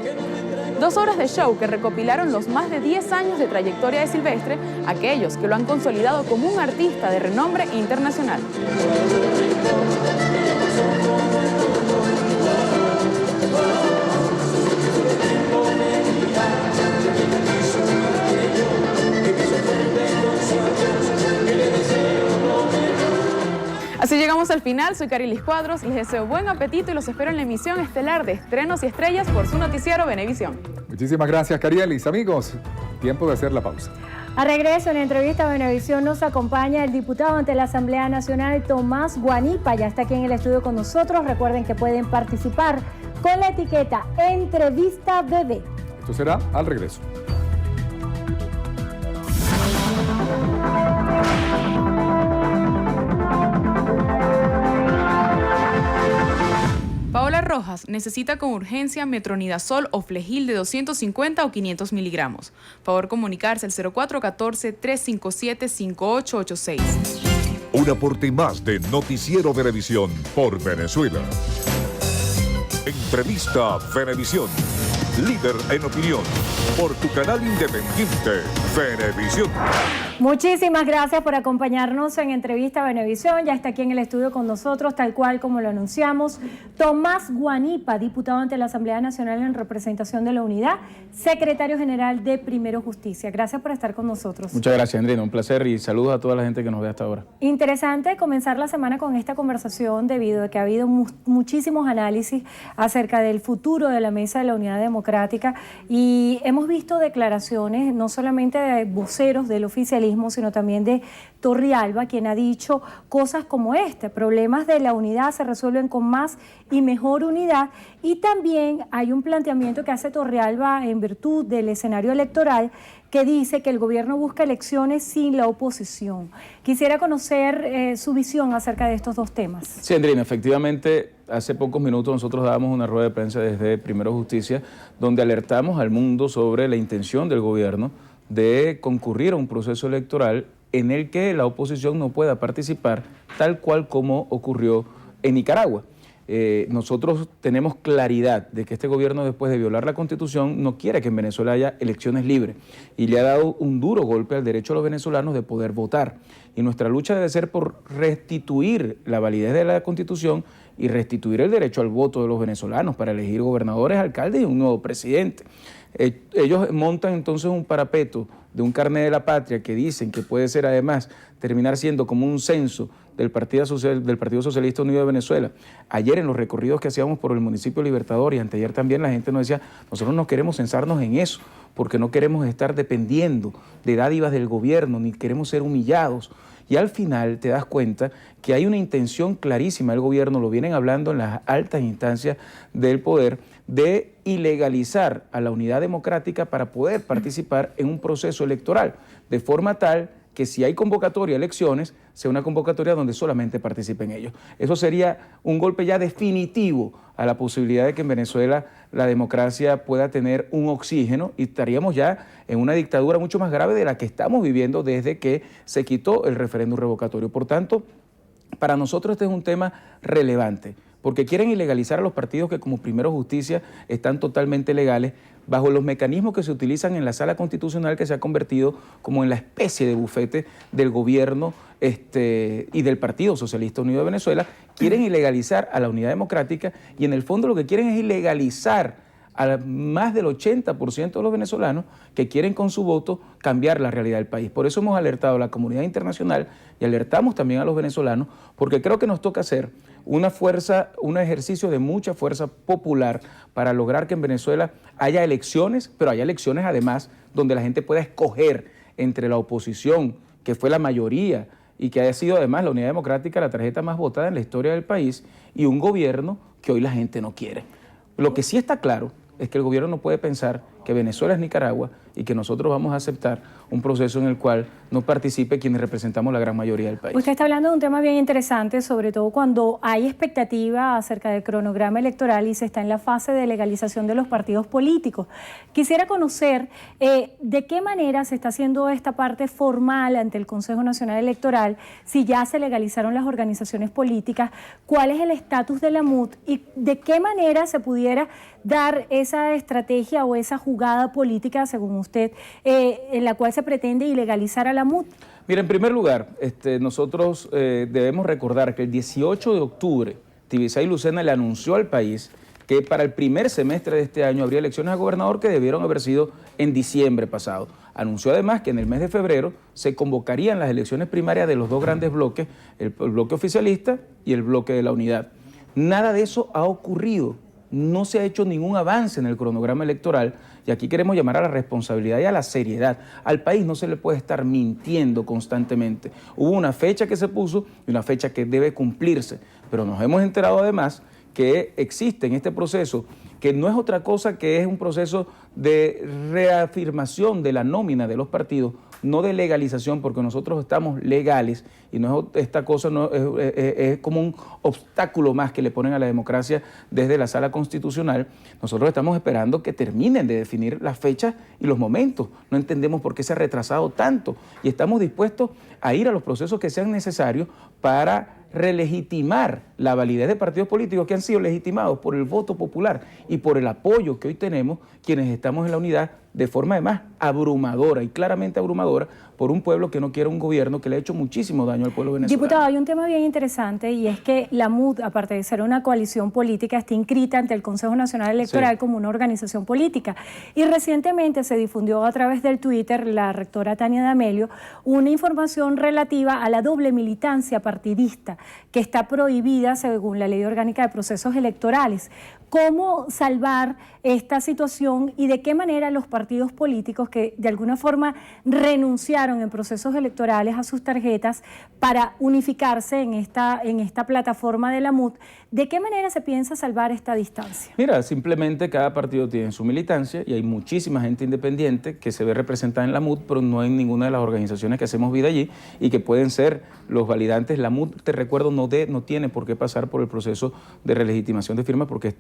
2 horas de show que recopilaron los más de 10 años de trayectoria de Silvestre, aquellos que lo han consolidado como un artista de renombre internacional. Así llegamos al final, soy Carilis Cuadros, les deseo buen apetito y los espero en la emisión estelar de Estrenos y Estrellas por su noticiero Venevisión. Muchísimas gracias, Carilis. Amigos, tiempo de hacer la pausa. A regreso en entrevista a Venevisión nos acompaña el diputado ante la Asamblea Nacional, Tomás Guanipa, ya está aquí en el estudio con nosotros. Recuerden que pueden participar con la etiqueta Entrevista Bebé. Esto será al regreso. Paola Rojas necesita con urgencia metronidazol o flegil de 250 o 500 miligramos. Favor comunicarse al 0414-357-5886. Un aporte más de Noticiero Venevisión por Venezuela. Entrevista Venevisión. Líder en opinión. Por tu canal independiente, Venevisión. Muchísimas gracias por acompañarnos en Entrevista Venevisión. Ya está aquí en el estudio con nosotros, tal cual como lo anunciamos, Tomás Guanipa, diputado ante la Asamblea Nacional en representación de la Unidad, secretario general de Primero Justicia. Gracias por estar con nosotros. Muchas gracias, Andrina. Un placer y saludos a toda la gente que nos ve hasta ahora. Interesante comenzar la semana con esta conversación debido a que ha habido muchísimos análisis acerca del futuro de la Mesa de la Unidad Democrática y hemos visto declaraciones no solamente de voceros del oficialismo, sino también de Torrealba, quien ha dicho cosas como problemas de la unidad se resuelven con más y mejor unidad, y también hay un planteamiento que hace Torrealba en virtud del escenario electoral que dice que el gobierno busca elecciones sin la oposición. Quisiera conocer su visión acerca de estos dos temas. Sí, Andrina, efectivamente, hace pocos minutos nosotros dábamos una rueda de prensa desde Primero Justicia, donde alertamos al mundo sobre la intención del gobierno de concurrir a un proceso electoral en el que la oposición no pueda participar, tal cual como ocurrió en Nicaragua. Nosotros tenemos claridad de que este gobierno, después de violar la Constitución, no quiere que en Venezuela haya elecciones libres y le ha dado un duro golpe al derecho a los venezolanos de poder votar. Y nuestra lucha debe ser por restituir la validez de la Constitución y restituir el derecho al voto de los venezolanos para elegir gobernadores, alcaldes y un nuevo presidente. Ellos montan entonces un parapeto de un carnet de la patria que dicen que puede ser además terminar siendo como un censo del Partido Socialista Unido de Venezuela. Ayer en los recorridos que hacíamos por el municipio Libertador y anteayer también la gente nos decía, nosotros no queremos censarnos en eso porque no queremos estar dependiendo de dádivas del gobierno ni queremos ser humillados. Y al final te das cuenta que hay una intención clarísima del gobierno, lo vienen hablando en las altas instancias del poder, de ilegalizar a la Unidad Democrática para poder participar en un proceso electoral, de forma tal que si hay convocatoria a elecciones, sea una convocatoria donde solamente participen ellos. Eso sería un golpe ya definitivo a la posibilidad de que en Venezuela la democracia pueda tener un oxígeno y estaríamos ya en una dictadura mucho más grave de la que estamos viviendo desde que se quitó el referéndum revocatorio. Por tanto, para nosotros este es un tema relevante, porque quieren ilegalizar a los partidos que como Primero Justicia están totalmente legales, bajo los mecanismos que se utilizan en la Sala Constitucional, que se ha convertido como en la especie de bufete del gobierno y del Partido Socialista Unido de Venezuela. Quieren ilegalizar a la Unidad Democrática y en el fondo lo que quieren es ilegalizar a más del 80% de los venezolanos que quieren con su voto cambiar la realidad del país. Por eso hemos alertado a la comunidad internacional y alertamos también a los venezolanos, porque creo que nos toca hacer un ejercicio de mucha fuerza popular para lograr que en Venezuela haya elecciones, pero haya elecciones además donde la gente pueda escoger entre la oposición, que fue la mayoría y que haya sido además la Unidad Democrática la tarjeta más votada en la historia del país, y un gobierno que hoy la gente no quiere. Lo que sí está claro es que el gobierno no puede pensar que Venezuela es Nicaragua y que nosotros vamos a aceptar un proceso en el cual no participe quienes representamos la gran mayoría del país. Usted está hablando de un tema bien interesante, sobre todo cuando hay expectativa acerca del cronograma electoral y se está en la fase de legalización de los partidos políticos. Quisiera conocer de qué manera se está haciendo esta parte formal ante el Consejo Nacional Electoral, si ya se legalizaron las organizaciones políticas, cuál es el estatus de la MUD y de qué manera se pudiera dar esa estrategia o esa jugada política, según usted, en la cual se pretende ilegalizar a la MUD. Mira, en primer lugar, nosotros debemos recordar que el 18 de octubre, Tibisay Lucena le anunció al país que para el primer semestre de este año habría elecciones a gobernador que debieron haber sido en diciembre pasado. Anunció además que en el mes de febrero se convocarían las elecciones primarias de los dos grandes bloques, el bloque oficialista y el bloque de la unidad. Nada de eso ha ocurrido. No se ha hecho ningún avance en el cronograma electoral y aquí queremos llamar a la responsabilidad y a la seriedad. Al país no se le puede estar mintiendo constantemente. Hubo una fecha que se puso y una fecha que debe cumplirse, pero nos hemos enterado además que existe en este proceso, que no es otra cosa que es un proceso de reafirmación de la nómina de los partidos, no de legalización, porque nosotros estamos legales y no es, esta cosa no, es como un obstáculo más que le ponen a la democracia desde la Sala Constitucional. Nosotros estamos esperando que terminen de definir las fechas y los momentos. No entendemos por qué se ha retrasado tanto y estamos dispuestos a ir a los procesos que sean necesarios para relegitimar la validez de partidos políticos que han sido legitimados por el voto popular y por el apoyo que hoy tenemos quienes estamos en la unidad de forma además abrumadora y claramente abrumadora por un pueblo que no quiere un gobierno que le ha hecho muchísimo daño al pueblo venezolano. Diputado, hay un tema bien interesante y es que la MUD, aparte de ser una coalición política, está inscrita ante el Consejo Nacional Electoral como una organización política. Y recientemente se difundió a través del Twitter, la rectora Tania D'Amelio, una información relativa a la doble militancia partidista que está prohibida según la Ley Orgánica de Procesos Electorales. ¿Cómo salvar esta situación y de qué manera los partidos políticos que de alguna forma renunciaron en procesos electorales a sus tarjetas para unificarse en esta plataforma de la MUD, de qué manera se piensa salvar esta distancia? Mira, simplemente cada partido tiene su militancia y hay muchísima gente independiente que se ve representada en la MUD, pero no en ninguna de las organizaciones que hacemos vida allí y que pueden ser los validantes. La MUD, te recuerdo, no tiene por qué pasar por el proceso de relegitimación de firmas porque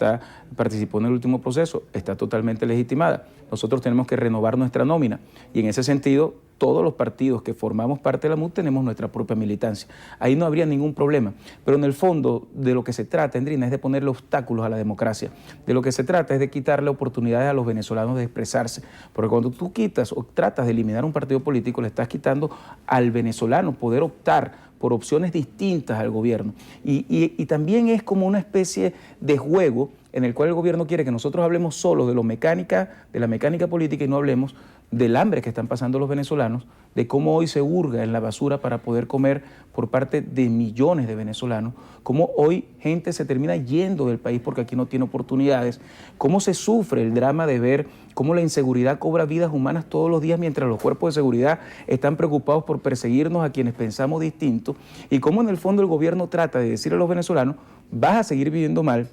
participó en el último proceso, está totalmente legitimada. Nosotros tenemos que renovar nuestra nómina y en ese sentido todos los partidos que formamos parte de la MUD tenemos nuestra propia militancia. Ahí no habría ningún problema, pero en el fondo de lo que se trata, Endrina, es de ponerle obstáculos a la democracia. De lo que se trata es de quitarle oportunidades a los venezolanos de expresarse, porque cuando tú quitas o tratas de eliminar un partido político le estás quitando al venezolano poder optar por opciones distintas al gobierno. Y también es como una especie de juego en el cual el gobierno quiere que nosotros hablemos solo de la mecánica política y no hablemos del hambre que están pasando los venezolanos, de cómo hoy se hurga en la basura para poder comer por parte de millones de venezolanos, cómo hoy gente se termina yendo del país porque aquí no tiene oportunidades, cómo se sufre el drama de ver cómo la inseguridad cobra vidas humanas todos los días mientras los cuerpos de seguridad están preocupados por perseguirnos a quienes pensamos distinto, y cómo en el fondo el gobierno trata de decir a los venezolanos, vas a seguir viviendo mal,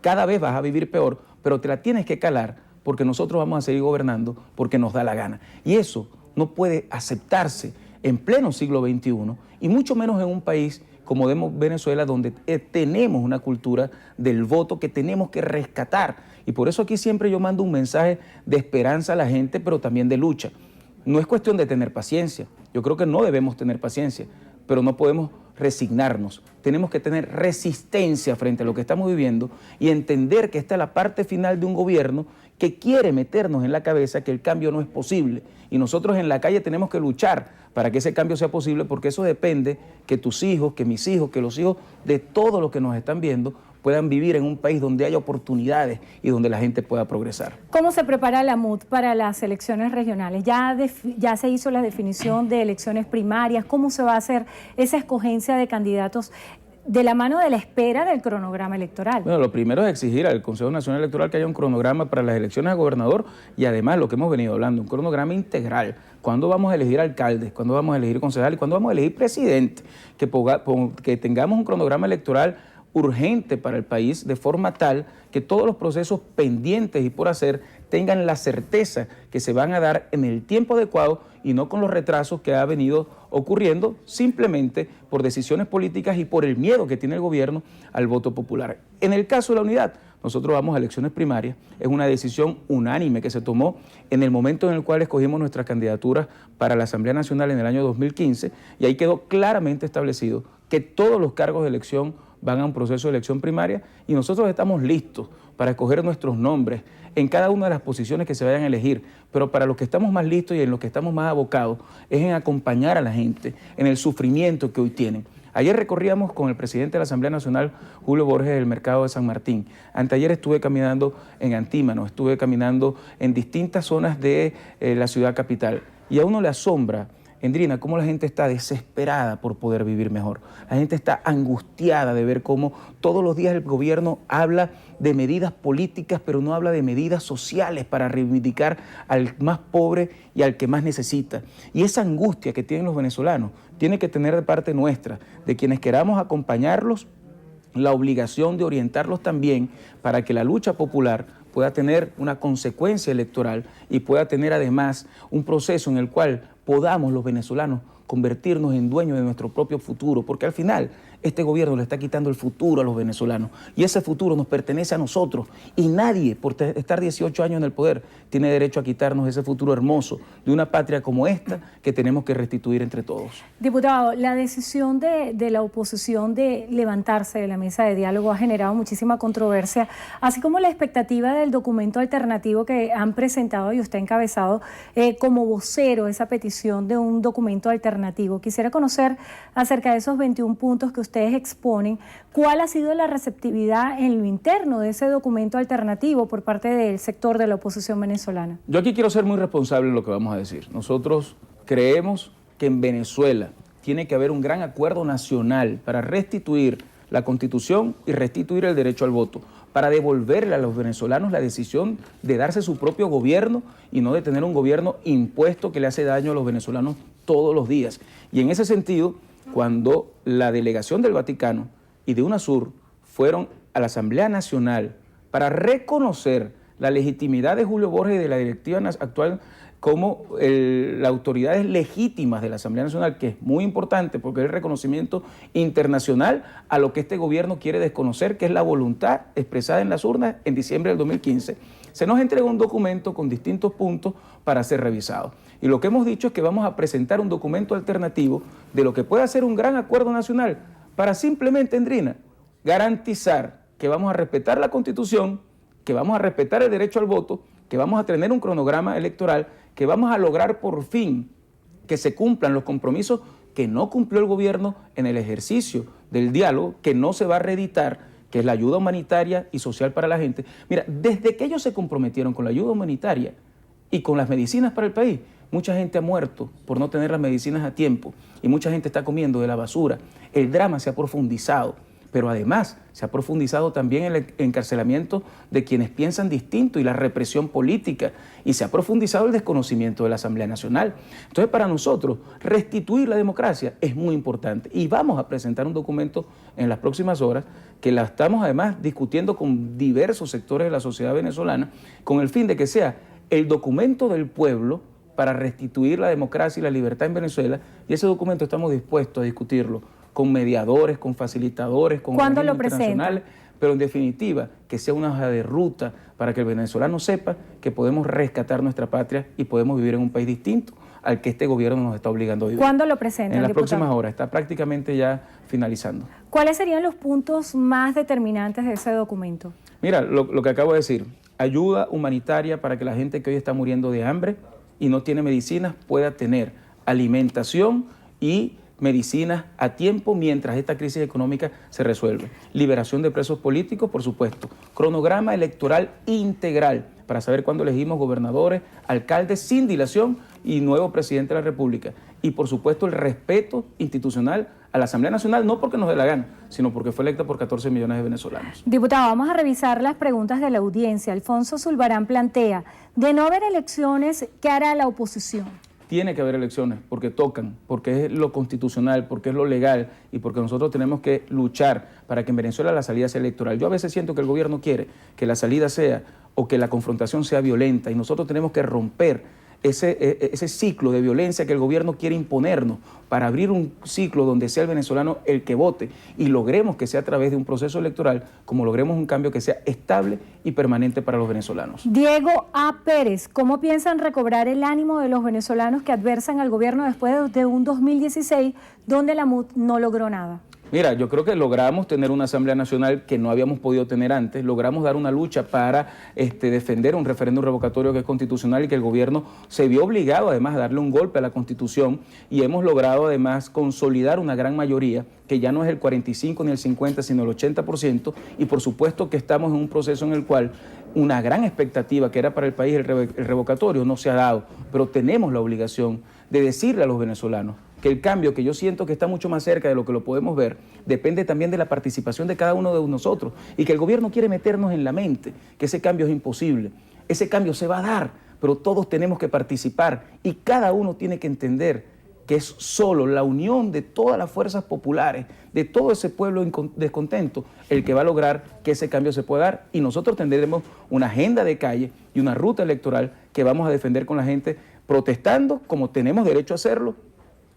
cada vez vas a vivir peor, pero te la tienes que calar porque nosotros vamos a seguir gobernando porque nos da la gana. Y eso no puede aceptarse en pleno siglo XXI y mucho menos en un país como Venezuela, donde tenemos una cultura del voto que tenemos que rescatar. Y por eso aquí siempre yo mando un mensaje de esperanza a la gente, pero también de lucha. No es cuestión de tener paciencia. Yo creo que no debemos tener paciencia, pero no podemos resignarnos. Tenemos que tener resistencia frente a lo que estamos viviendo y entender que esta es la parte final de un gobierno que quiere meternos en la cabeza que el cambio no es posible. Y nosotros en la calle tenemos que luchar para que ese cambio sea posible, porque eso depende que tus hijos, que mis hijos, que los hijos de todos los que nos están viendo puedan vivir en un país donde haya oportunidades y donde la gente pueda progresar. ¿Cómo se prepara la MUD para las elecciones regionales? Ya se hizo la definición de elecciones primarias. ¿Cómo se va a hacer esa escogencia de candidatos de la mano de la espera del cronograma electoral? Bueno, lo primero es exigir al Consejo Nacional Electoral que haya un cronograma para las elecciones a gobernador y además lo que hemos venido hablando, un cronograma integral. ¿Cuándo vamos a elegir alcaldes? ¿Cuándo vamos a elegir concejales? ¿Cuándo vamos a elegir presidente? Que tengamos un cronograma electoral urgente para el país, de forma tal que todos los procesos pendientes y por hacer tengan la certeza que se van a dar en el tiempo adecuado y no con los retrasos que ha venido ocurriendo simplemente por decisiones políticas y por el miedo que tiene el gobierno al voto popular. En el caso de la unidad, nosotros vamos a elecciones primarias, es una decisión unánime que se tomó en el momento en el cual escogimos nuestras candidaturas para la Asamblea Nacional en el año 2015 y ahí quedó claramente establecido que todos los cargos de elección van a un proceso de elección primaria y nosotros estamos listos para escoger nuestros nombres en cada una de las posiciones que se vayan a elegir, pero para los que estamos más listos y en los que estamos más abocados es en acompañar a la gente en el sufrimiento que hoy tienen. Ayer recorríamos con el presidente de la Asamblea Nacional, Julio Borges, el mercado de San Martín. Anteayer estuve caminando en Antímano, estuve caminando en distintas zonas de la ciudad capital y a uno le asombra, Endrina, cómo la gente está desesperada por poder vivir mejor. La gente está angustiada de ver cómo todos los días el gobierno habla de medidas políticas, pero no habla de medidas sociales para reivindicar al más pobre y al que más necesita. Y esa angustia que tienen los venezolanos tiene que tener de parte nuestra, de quienes queramos acompañarlos, la obligación de orientarlos también para que la lucha popular pueda tener una consecuencia electoral y pueda tener además un proceso en el cual podamos los venezolanos convertirnos en dueños de nuestro propio futuro, porque al final este gobierno le está quitando el futuro a los venezolanos y ese futuro nos pertenece a nosotros y nadie por estar 18 años en el poder tiene derecho a quitarnos ese futuro hermoso de una patria como esta que tenemos que restituir entre todos. Diputado, la decisión de la oposición de levantarse de la mesa de diálogo ha generado muchísima controversia, así como la expectativa del documento alternativo que han presentado y usted ha encabezado como vocero esa petición de un documento alternativo. Quisiera conocer acerca de esos 21 puntos que ustedes exponen, ¿cuál ha sido la receptividad en lo interno de ese documento alternativo por parte del sector de la oposición venezolana? Yo aquí quiero ser muy responsable en lo que vamos a decir. Nosotros creemos que en Venezuela tiene que haber un gran acuerdo nacional para restituir la Constitución y restituir el derecho al voto, para devolverle a los venezolanos la decisión de darse su propio gobierno y no de tener un gobierno impuesto que le hace daño a los venezolanos todos los días. Y en ese sentido, cuando la delegación del Vaticano y de UNASUR fueron a la Asamblea Nacional para reconocer la legitimidad de Julio Borges y de la directiva actual como las autoridades legítimas de la Asamblea Nacional, que es muy importante porque es el reconocimiento internacional a lo que este gobierno quiere desconocer, que es la voluntad expresada en las urnas en diciembre del 2015, se nos entregó un documento con distintos puntos para ser revisado. Y lo que hemos dicho es que vamos a presentar un documento alternativo de lo que pueda ser un gran acuerdo nacional para simplemente, Endrina, garantizar que vamos a respetar la Constitución, que vamos a respetar el derecho al voto, que vamos a tener un cronograma electoral, que vamos a lograr por fin que se cumplan los compromisos que no cumplió el gobierno en el ejercicio del diálogo, que no se va a reeditar, que es la ayuda humanitaria y social para la gente. Mira, desde que ellos se comprometieron con la ayuda humanitaria y con las medicinas para el país, mucha gente ha muerto por no tener las medicinas a tiempo y mucha gente está comiendo de la basura. El drama se ha profundizado. pero además se ha profundizado también el encarcelamiento de quienes piensan distinto y la represión política, y se ha profundizado el desconocimiento de la Asamblea Nacional. Entonces, para nosotros, restituir la democracia es muy importante, y vamos a presentar un documento en las próximas horas que la estamos además discutiendo con diversos sectores de la sociedad venezolana, con el fin de que sea el documento del pueblo para restituir la democracia y la libertad en Venezuela, y ese documento estamos dispuestos a discutirlo con mediadores, con facilitadores, con organismos internacionales, pero en definitiva que sea una hoja de ruta para que el venezolano sepa que podemos rescatar nuestra patria y podemos vivir en un país distinto al que este gobierno nos está obligando a vivir. ¿Cuándo lo presentan, En las diputado? próximas horas, está prácticamente ya finalizando. ¿Cuáles serían los puntos más determinantes de ese documento? Mira, lo que acabo de decir, ayuda humanitaria para que la gente que hoy está muriendo de hambre y no tiene medicinas pueda tener alimentación y medicinas a tiempo mientras esta crisis económica se resuelve. Liberación de presos políticos, por supuesto. Cronograma electoral integral para saber cuándo elegimos gobernadores, alcaldes sin dilación y nuevo presidente de la República. Y por supuesto el respeto institucional a la Asamblea Nacional, no porque nos dé la gana, sino porque fue electa por 14 millones de venezolanos. Diputado, vamos a revisar las preguntas de la audiencia. Alfonso Zulbarán plantea, de no haber elecciones, ¿qué hará la oposición? Tiene que haber elecciones porque tocan, porque es lo constitucional, porque es lo legal y porque nosotros tenemos que luchar para que en Venezuela la salida sea electoral. Yo a veces siento que el gobierno quiere que la salida sea o que la confrontación sea violenta, y nosotros tenemos que romper ese ciclo de violencia que el gobierno quiere imponernos para abrir un ciclo donde sea el venezolano el que vote y logremos que sea a través de un proceso electoral, como logremos un cambio que sea estable y permanente para los venezolanos. Diego A. Pérez, ¿cómo piensan recobrar el ánimo de los venezolanos que adversan al gobierno después de un 2016 donde la MUD no logró nada? Mira, yo creo que logramos tener una Asamblea Nacional que no habíamos podido tener antes, logramos dar una lucha para defender un referéndum revocatorio que es constitucional y que el gobierno se vio obligado además a darle un golpe a la Constitución, y hemos logrado además consolidar una gran mayoría que ya no es el 45 ni el 50 sino el 80%, y por supuesto que estamos en un proceso en el cual una gran expectativa que era para el país el revocatorio no se ha dado, pero tenemos la obligación de decirle a los venezolanos que el cambio, que yo siento que está mucho más cerca de lo que lo podemos ver, depende también de la participación de cada uno de nosotros, y que el gobierno quiere meternos en la mente que ese cambio es imposible. Ese cambio se va a dar, pero todos tenemos que participar y cada uno tiene que entender que es solo la unión de todas las fuerzas populares, de todo ese pueblo descontento, el que va a lograr que ese cambio se pueda dar, y nosotros tendremos una agenda de calle y una ruta electoral que vamos a defender con la gente, protestando como tenemos derecho a hacerlo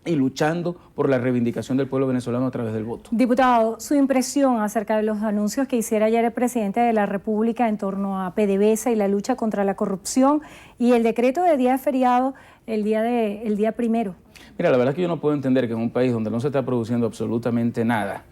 y luchando por la reivindicación del pueblo venezolano a través del voto. Diputado, su impresión acerca de los anuncios que hiciera ayer el presidente de la República en torno a PDVSA y la lucha contra la corrupción y el decreto de día de feriado el día primero. Mira, la verdad es que yo no puedo entender que en un país donde no se está produciendo absolutamente nada,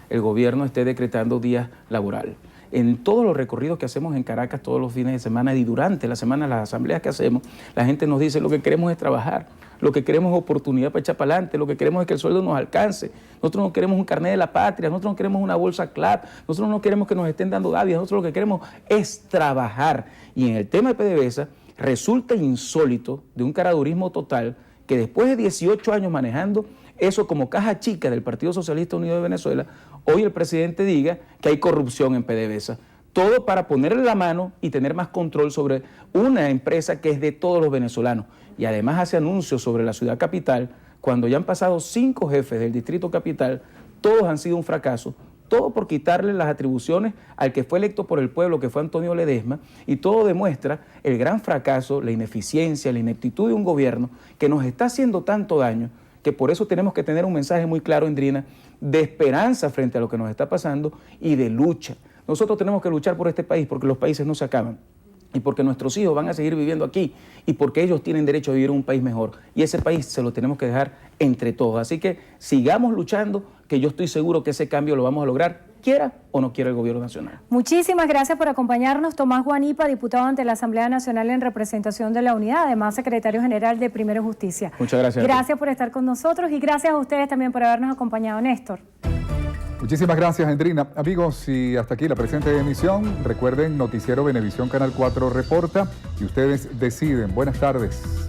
el gobierno esté decretando días laborales. En todos los recorridos que hacemos en Caracas todos los fines de semana y durante la semana, las asambleas que hacemos, la gente nos dice: lo que queremos es trabajar, lo que queremos es oportunidad para echar para adelante, lo que queremos es que el sueldo nos alcance. Nosotros no queremos un carnet de la patria, nosotros no queremos una bolsa CLAP, nosotros no queremos que nos estén dando dádivas, nosotros lo que queremos es trabajar. Y en el tema de PDVSA resulta insólito, de un caradurismo total, que después de 18 años manejando eso como caja chica del Partido Socialista Unido de Venezuela, hoy el presidente diga que hay corrupción en PDVSA. Todo para ponerle la mano y tener más control sobre una empresa que es de todos los venezolanos. Y además hace anuncios sobre la ciudad capital, cuando ya han pasado 5 jefes del distrito capital, todos han sido un fracaso, todo por quitarle las atribuciones al que fue electo por el pueblo, que fue Antonio Ledesma, y todo demuestra el gran fracaso, la ineficiencia, la ineptitud de un gobierno que nos está haciendo tanto daño, que por eso tenemos que tener un mensaje muy claro, Indrina, de esperanza frente a lo que nos está pasando y de lucha. Nosotros tenemos que luchar por este país porque los países no se acaban, y porque nuestros hijos van a seguir viviendo aquí, y porque ellos tienen derecho a vivir en un país mejor, y ese país se lo tenemos que dejar entre todos. Así que sigamos luchando, que yo estoy seguro que ese cambio lo vamos a lograr, quiera o no quiera el gobierno nacional. Muchísimas gracias por acompañarnos. Tomás Guanipa, diputado ante la Asamblea Nacional en representación de la Unidad, además secretario general de Primero Justicia. Muchas gracias. Gracias por estar con nosotros y gracias a ustedes también por habernos acompañado, Néstor. Muchísimas gracias, Endrina. Amigos, y hasta aquí la presente emisión. Recuerden, Noticiero Venevisión Canal 4 reporta y ustedes deciden. Buenas tardes.